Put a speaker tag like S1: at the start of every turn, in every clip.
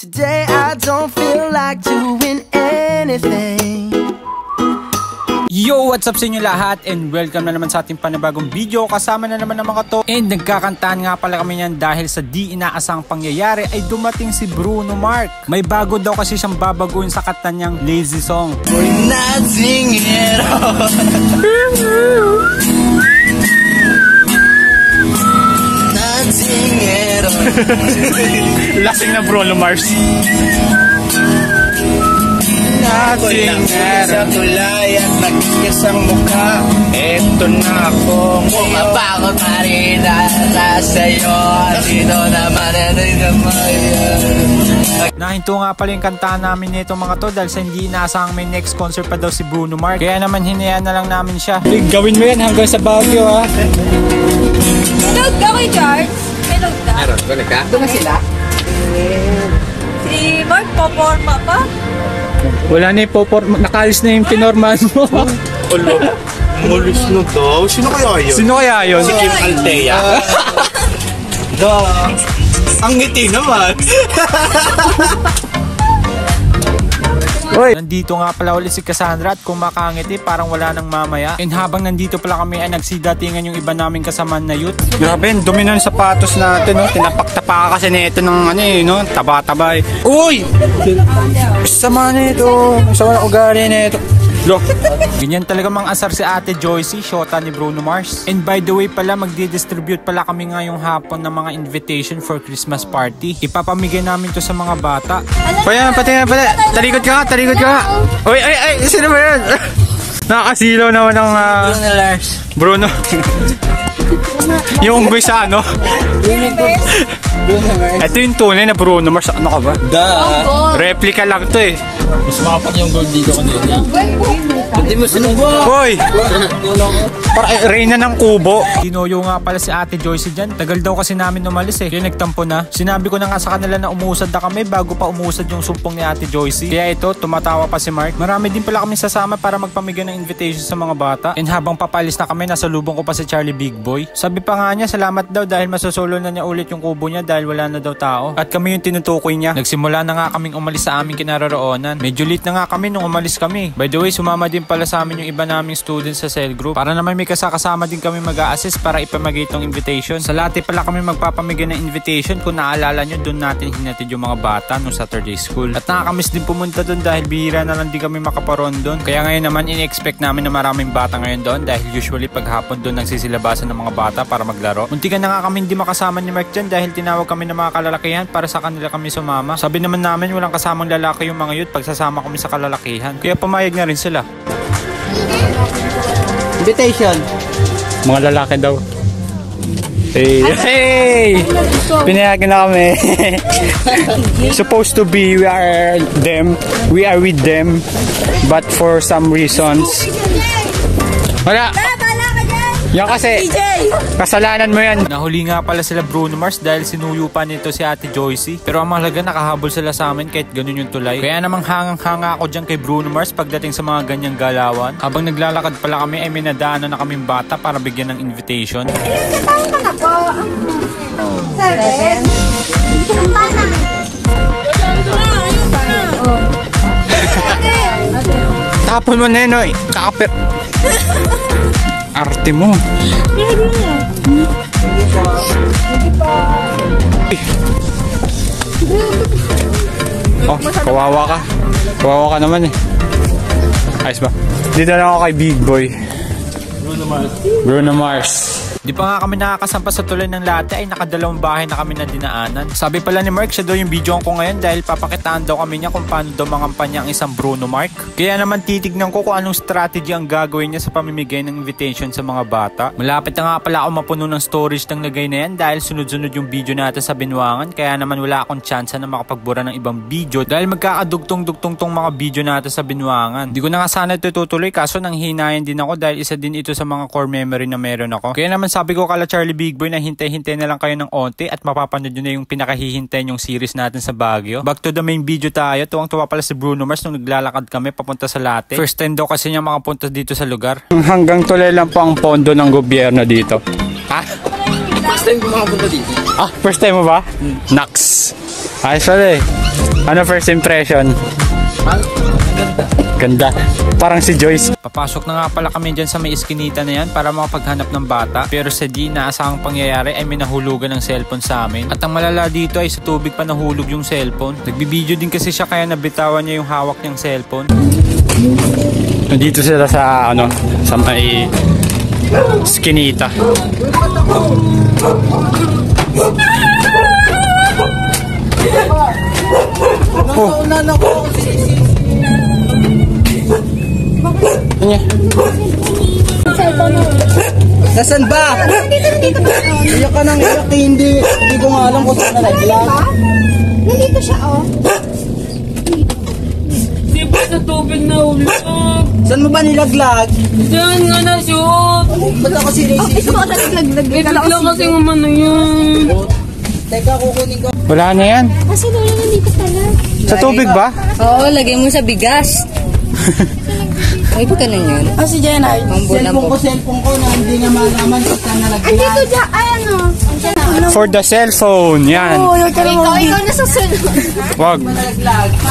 S1: Today I don't feel like doing anything.
S2: Yo, what's up sa inyo lahat and welcome na naman sa ating panibagong video. Kasama na naman ng mga to. And nagkakantahan nga pala kami niyan dahil sa di inaasang pangyayari ay dumating si Bruno Mars. May bago daw kasi siyang babaguhin sa kanta niyang Lazy Song.
S1: We're not singing
S2: Lasing na Bruno Mars.
S1: Ako'y lang sa tulay at nagkikis ang mukha. Eto na ako Bumabakot pa rin sa'yo. Dito naman
S2: Nahinto nga pala yung kantahan namin nito mga to dahil sa hindi inaasahang may next concert pa daw si Bruno Mars. Kaya naman hinayaan na lang namin siya. Gawin mo yan hanggang sa Baguio ha.
S3: Load ka kay Charles? May load ka?
S1: Meron, balik ka? Doon na sila?
S3: Si Mark, poporma pa?
S2: Wala na yung nakalis na yung pinorman mo.
S4: Ulo, mulis na daw. Sino kaya yun?
S2: Sino kaya yun?
S4: Si Kim Altea. Ang ngiti naman.
S2: Oy. Nandito nga pala ulit si Cassandra at kung makangiti parang wala nang mamaya. And habang nandito pala kami ay nagsidatingan yung iba naming kasamaan na youth. Grabe, dumi na yung sapatos natin, no? Tinapak-tapaka kasi nito ng ano eh, no? Taba-tabay. Uy! Sama na ito. Sama na ugali na ito. Look. Ganyan talaga mang asar si Ate Joycey, shota ni Bruno Mars. And by the way pala, magdi-distribute pala kami ngayong hapon ng mga invitation for Christmas party. Ipapamigay namin to sa mga bata. Paya, pati na pala. Talikod ka nga, talikod ka nga. Uy, ay, sino ba yan? Nakakasilaw naman ng Bruno. Yung unggoy sa ano? Ito yung tunay na Bruno Mars. Ano ka ba? Replica lang to eh.
S4: Mas mapag yung gold dito kanina. Hindi mo sinubo.
S2: Hoy! Para reyna ng kubo. Tinoyo nga pala si Ate Joycey dyan. Tagal daw kasi namin umalis eh. Kaya nagtampo na. Sinabi ko na nga sa kanila na umusad na kami bago pa umusad yung sumpong ni Ate Joycey. Kaya ito, tumatawa pa si Mark. Marami din pala kami sasama para magpamigay ng invitation sa mga bata. And habang papalis na kami, nasa lubong ko pa si Charlie Big Boy. Sabi pa nga niya, salamat daw dahil masosolo na niya ulit yung kubo niya dahil wala na daw tao. At kami yung tinutukoy niya. Nagsimula na nga kaming umalis sa aming kinaroroonan. Medyo late na nga kami nung umalis kami. By the way, sumama din pala sa amin yung iba naming students sa cell group. Para naman may kasama din kami mag-a-assist para ipamigay itong invitation. Sa lahat pala kami magpapamigay ng invitation. Kung naalala nyo, doon natin hinatid yung mga bata nung Saturday school. At nakakamiss din pumunta doon dahil bihira na lang din kami makaparoon doon. Kaya ngayon naman, in-expect namin na maraming bata ngayon doon dahil usually paghapon doon nagsisilabasan ng mga bata para maglaro. Muntikan na nga kami hindi makasama ni Mark dyan dahil tinawag kami ng mga kalalakihan para sa kanila kami sumama. Sabi naman namin walang kasamang lalaki yung mga youth pagsasama kami sa kalalakihan. Kaya pumayag na rin sila.
S1: Invitation.
S2: Mga lalaki daw. Hey! Pinayagan na kami. Supposed to be we are with them but for some reasons wala. Yan kasi, kasalanan mo yan. Nahuli nga pala sila Bruno Mars dahil sinuyo pa nito si Ate Joycey. Pero ang mahalaga nakahabol sila sa amin kahit ganun yung tulay. Kaya namang hangang-hanga ako dyan kay Bruno Mars pagdating sa mga ganyang galawan. Habang naglalakad pala kami ay may nadaanan na kaming bata para bigyan ng invitation.
S3: Ilan ka na po? 7?
S2: Tapon mo na yun, oy. Kakapit. Arte mo. Oh, kawawa ka. Kawawa ka naman eh. Ayos ba? Dito na ako kay Big Boy. Bruno Mars. Di pa nga kami nakakasampa sa tulay ng Late ay nakadalawang bahay na kami na dinaanan. Sabi pala ni Mark, siya daw yung video ko ngayon dahil papakitaan daw kami niya kung paano daw mangampanya ang isang Bruno Mars. Kaya naman titignan ko kung anong strategy ang gagawin niya sa pamimigay ng invitation sa mga bata. Malapit na nga pala ako mapuno ng storage ng lagay na yan dahil sunod-sunod yung video natin sa Binuangan. Kaya naman wala akong chance na makapagbura ng ibang video dahil magkakadugtong-dugtong tong mga video natin sa Binuangan. Di ko na nga sana ito tutuloy kaso nang hinayan din ako dahil isa din ito sa mga core memory na meron ako. Kaya naman sabi ko kala Charlie Big Boy na hintay-hintay na lang kayo ng onti at mapapanood nyo na yung pinakahihintay yung series natin sa Baguio. Back to the main video tayo. Tuwang-tuwa pala si Bruno Mars nung naglalakad kami papunta sa Late. First time daw kasi niya makapunta dito sa lugar. Hanggang tulay lang po ang pondo ng gobyerno dito. Ha?
S4: First time ko makapunta dito.
S2: Ah, first time mo ba? Nax. Ayos pala eh. Ano first impression? Ganda. Parang si Joyce. Papasok na nga pala kami dyan sa may iskinita na yan para makapaghanap ng bata. Pero sa di inaasahang pangyayari ay may nahulugan ng cellphone sa amin. At ang malala dito ay sa tubig pa nahulog yung cellphone. Nagbibideo din kasi siya kaya nabitawan niya yung hawak niyang cellphone. Nandito sila sa sa may iskinita. Oh.
S1: Nasaan ba? Iyak ka nang iyak, hindi ko nga alam kung saan nalaglag.
S3: Nandito siya, oh.
S4: Di ba sa tubig na ulog?
S1: Saan mo ba nilaglag?
S4: Diyan nga na shoot.
S1: Ba't ako sinisisi?
S3: Ito ako nalaglag.
S4: Bigla kasi umano yun.
S1: Teka, kukunin ko.
S2: Wala na yan.
S3: Kasi lola nandito pala.
S2: Sa tubig ba?
S5: Oo, lagay mo sa bigas. Ay, pa ganun yun.
S1: Ah, si Jenna, cellphone ko na hindi nga malaman kung saan nalaglag.
S3: Andito dyan, ay ano.
S2: For the cellphone. Yan.
S3: Ikaw na sa cellphone.
S2: Wag.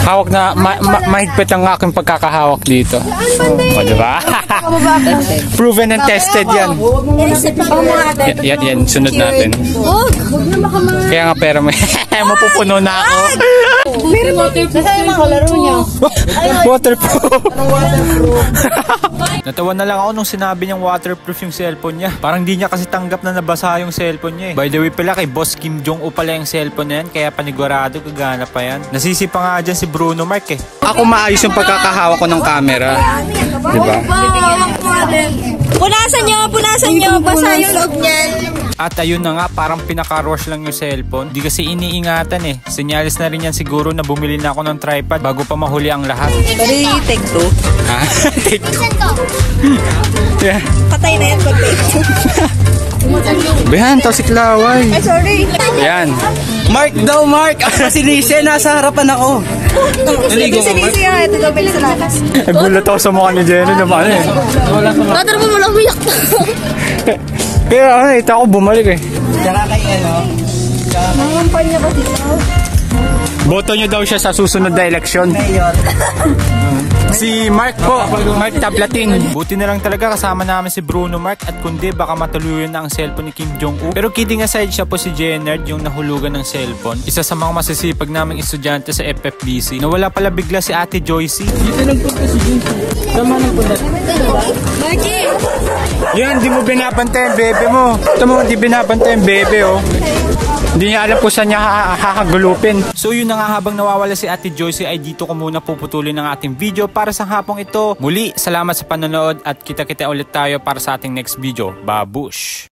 S2: Hawak na, mahigpit ang aking pagkakahawak dito. O, diba? Proven and tested yan. Yan, sunod natin.
S3: Huwag na makamahal.
S2: Kaya nga pera may mapupuno na ako.
S3: Nasaan yung mga kalaro niya?
S2: Waterproof. Natawa na lang ako nung sinabi niyang waterproof yung cellphone niya. Parang di niya kasi tanggap na nabasa yung cellphone niya eh. By the way pala kay Boss Kim Jong-un pala yung cellphone na yan. Kaya panigurado gagana pa yan. Nasisi pa nga dyan si Bruno Mark eh. Ako maayos yung pagkakahawak ko ng camera. Diba?
S3: Punasan nyo. Basa yung loob niyan.
S2: At ayun na nga, parang pinaka-rush lang yung cellphone. Di kasi iniingatan eh. Sinyalis na rin yan siguro na bumili na ako ng tripod bago pa mahuli ang lahat.
S5: Sorry, take two.
S2: Ha? Take two. Yeah.
S5: Patay na yan pag take two.
S2: Behan, tao si Klaway.
S5: Ay, sorry.
S2: Yan.
S1: Mark daw, Mark! Ako si Lise, nasa harapan ako.
S5: Naligo ka, Mark? Ito daw pala sa lakas.
S2: Nagulat ako sa mukha ni Jenny naman eh.
S3: Tatar mo lang umiyak na.
S2: Kaya ito ako bumalik eh.
S1: Tsaka kay
S3: Nangampanya ka dito.
S2: Boto nyo daw siya sa susunod na eleksyon.
S1: Mayor.
S2: Si Mark po, Mark Tablatin. Buti na lang talaga kasama namin si Bruno Mark at kundi baka matuluyan na ang cellphone ni Kim Jong-un. Pero kidding aside, siya po si Jenard yung nahulugan ng cellphone. Isa sa mga masisipag naming estudyante sa FFBC. Nawala pala bigla si Ate Joyce.
S1: Dito nagpunta si Joyce. Tama nang punta.
S3: Marky!
S2: Yan, di mo binabantay ang bebe mo. Ito mo, di binabantay ang bebe oh. Hindi niya alam kung saan niya hakagulupin. So yun na nga, habang nawawala si Ate Joyce ay dito ko muna puputulin ang ating video para sa hapong ito. Muli, salamat sa panonood at kita-kita ulit tayo para sa ating next video. Babush!